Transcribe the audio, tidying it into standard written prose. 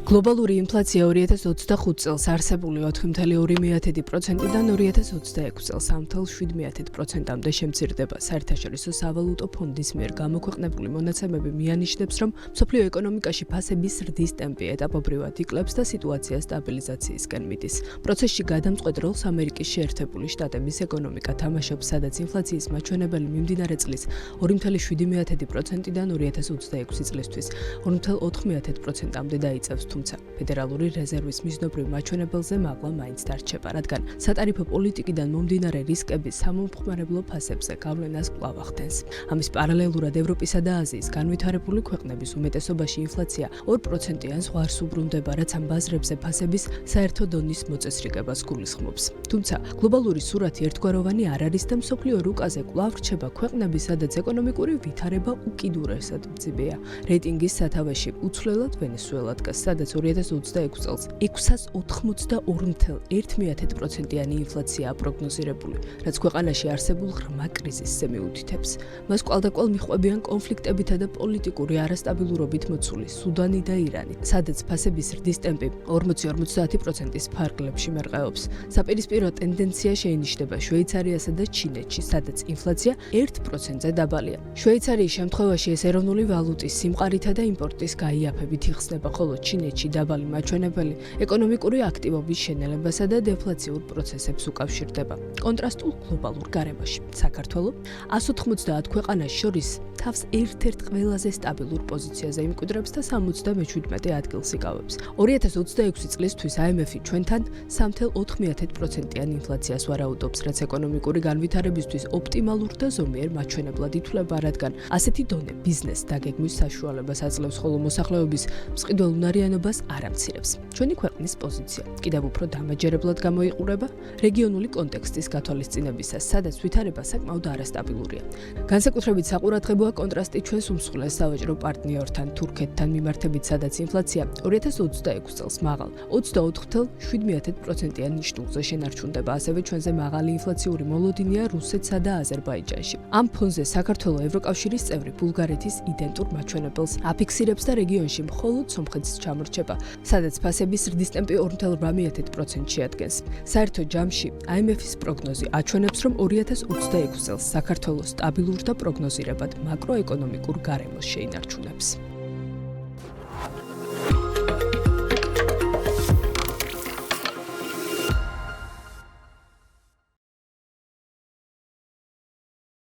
გლობალური ინფლაცია 2025 წელს არსებული 4,2%-დან 2026 წელს 3,7%-მდე შემცირდება. საერთაშორისო სავალუტო ფონდის მიერ გამოქვეყნებული მონაცემები მიანიშნებს, რომ მსოფლიო ეკონომიკაში ფასების ზრდის ტემპი ეტაპობრივად იკლებს და სიტუაცია სტაბილიზაციისკენ მიდის. პროცესში გადამწყვეტ როლს ამერიკის შეერთებული შტატების ეკონომიკა თამაშობს, სადაც ინფლაციის მაჩვენებელი მიმდინარე წლის 2,7%-დან 2026 წლისთვის 2,4%-მდე დაიწევს. თუმცა ფედერალური რეზერვის მიზნობრივ მაჩვენებელზე მაღლა მაინც დარჩება, რადგან სატარიფო პოლიტიკიდან მომდინარე რისკები სამომხმარებლო ფასებზე გავლენას კვლავ ახდენს. ამის პარალელურად ევროპისა და აზიის განვითარებული ქვეყნების უმეტესობაში ინფლაცია 2%-იან ზღვარს უბრუნდება, რაც ამ ბაზრებზე ფასების საერთო დონის მოწესრიგებას გულისხმობს. თუმცა გლობალური სურათი ერთგვაროვანი არ არის და მსოფლიო რუკაზე კვლავ რჩება ქვეყნები, სადაც ეკონომიკური ვითარება უკიდურესად მძიმეა. რეიტინგის სათავეში უცვლელად ვენესუელა დგას, სადაც 2026 წელს 682,1%-იანი ინფლაციაა პროგნოზირებული, რაც ქვეყანაში არსებულ ღრმა კრიზისზე მიუთითებს. მას კვალდაკვალ მიჰყვებიან კონფლიქტებითა და პოლიტიკური არასტაბილურობით მოცული სუდანი და ირანი, სადაც ფასების ზრდის ტემპი 40-50%-ის ფარგლებში მერყეობს. საპირისპირო ტენდენცია შეინიშნება შვეიცარიასა და ჩინეთში, სადაც ინფლაცია 1%-ზე დაბალია. შვეიცარიის შემთხვევაში ეს ეროვნული ვალუტის სიმყარითა და იმპორტის გაიაფებით იხსნება, ხოლო ჩინეთში დაბალი მაჩვენებელი ეკონომიკური აქტივობის შენელებასა და დეფლაციურ პროცესებს უკავშირდება. კონტრასტულ გლობალურ გარემოში საქართველო 190 ქვეყანას შორის თავს ერთ-ერთ ყველაზე სტაბილურ პოზიციაზე იმკვიდრებს და 77 ადგილს იკავებს. 2026 წლისთვის IMF-ი ჩვენთან 3,4%-იან ინფლაციას ვარაუდობს, რაც ეკონომიკური განვითარებისთვის ოპტიმალურ და ზომიერ მაჩვენებლად ითვლება, რადგან ასეთი დონე ბიზნეს დაგეგმვის საშუალებას აძლევს, ხოლო მოსახლეობის მსყიდველ უნარიანობას არ ამცირებს. ჩვენი ქვეყნის პოზიცია კიდევ უფრო დამაჯერებლად გამოიყურება რეგიონული კონტექსტის გათვალისწინებისას, სადაც ვითარება საკმაოდ არასტაბილურია. განსაკუთრებით საყურადღებოა კონტრასტი ჩვენს უმსხვილეს სავაჭრო პარტნიორთან, თურქეთთან მიმართებით, სადაც ინფლაცია 2026 წელს მაღალ 24,7%-იან ნიშნულზე შენარჩუნდება. ასევე ჩვენზე მაღალი ინფლაციური მოლოდინია რუსეთსა და აზერბაიჯანში. ამ ფონზე საქართველო ევროკავშირის წევრი ბულგარეთის იდენტურ მაჩვენებელს აფიქსირებს და რეგიონში მხოლოდ სომხეთს ჩამორჩება, სადაც ფასების ზრდის ტემპი 2,8%-ში ადგენს. საერთო ჯამში IMF-ის პროგნოზი აჩვენებს, რომ 2026 წელს საქართველოს სტაბილურ და პროგნოზირებად მაკროეკონომიკურ გარემოს შეინარჩუნებს.